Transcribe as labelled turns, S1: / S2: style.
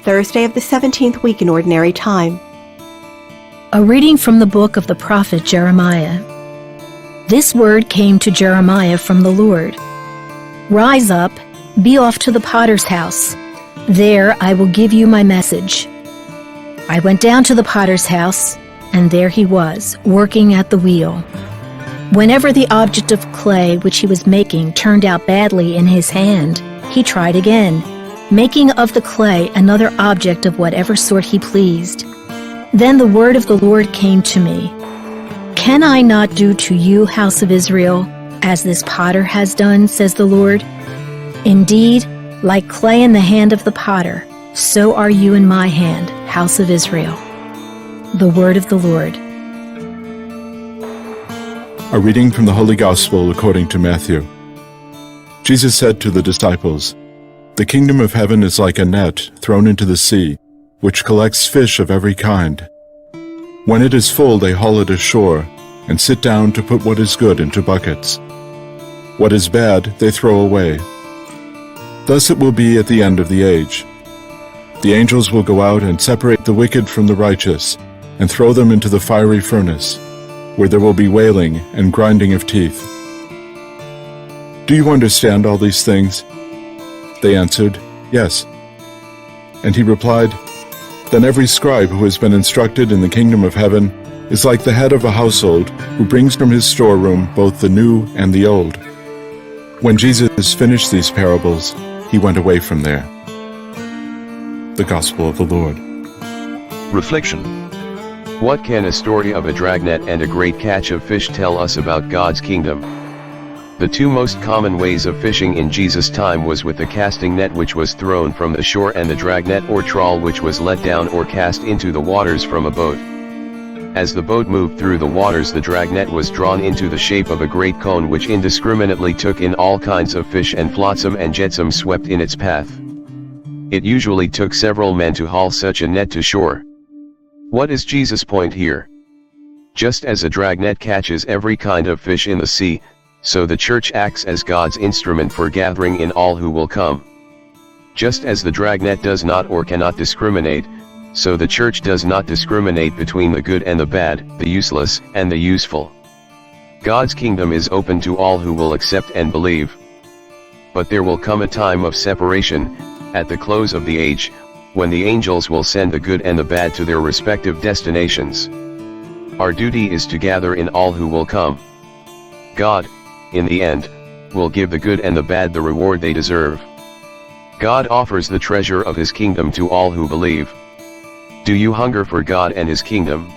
S1: Thursday of the 17th week in Ordinary Time.
S2: A reading from the book of the prophet Jeremiah. This word came to Jeremiah from the Lord. Rise up, be off to the potter's house. There I will give you my message. I went down to the potter's house, and there he was, working at the wheel. Whenever the object of clay which he was making turned out badly in his hand, he tried again, making of the clay another object of whatever sort he pleased. Then the word of the Lord came to me. Can I not do to you, house of Israel, as this potter has done, says the Lord? Indeed, like clay in the hand of the potter, so are you in my hand, house of Israel. The word of the Lord.
S3: A reading from the Holy Gospel according to Matthew. Jesus said to the disciples, "The kingdom of heaven is like a net thrown into the sea, which collects fish of every kind. When it is full, they haul it ashore and sit down to put what is good into buckets. What is bad, they throw away. Thus it will be at the end of the age. The angels will go out and separate the wicked from the righteous and throw them into the fiery furnace, where there will be wailing and grinding of teeth." "Do you understand all these things?" They answered, "Yes." And he replied, "Then every scribe who has been instructed in the kingdom of heaven is like the head of a household who brings from his storeroom both the new and the old." When Jesus finished these parables, he went away from there. The Gospel of the Lord.
S4: Reflection. What can a story of a dragnet and a great catch of fish tell us about God's kingdom? The two most common ways of fishing in Jesus' time was with the casting net which was thrown from the shore and the dragnet or trawl which was let down or cast into the waters from a boat. As the boat moved through the waters, the dragnet was drawn into the shape of a great cone which indiscriminately took in all kinds of fish, and flotsam and jetsam swept in its path. It usually took several men to haul such a net to shore. What is Jesus' point here? Just as a dragnet catches every kind of fish in the sea, so the church acts as God's instrument for gathering in all who will come. Just as the dragnet does not or cannot discriminate, so the church does not discriminate between the good and the bad, the useless and the useful. God's kingdom is open to all who will accept and believe. But there will come a time of separation, at the close of the age, when the angels will send the good and the bad to their respective destinations. Our duty is to gather in all who will come. God, in the end, will give the good and the bad the reward they deserve. God offers the treasure of his kingdom to all who believe. Do you hunger for God and his kingdom?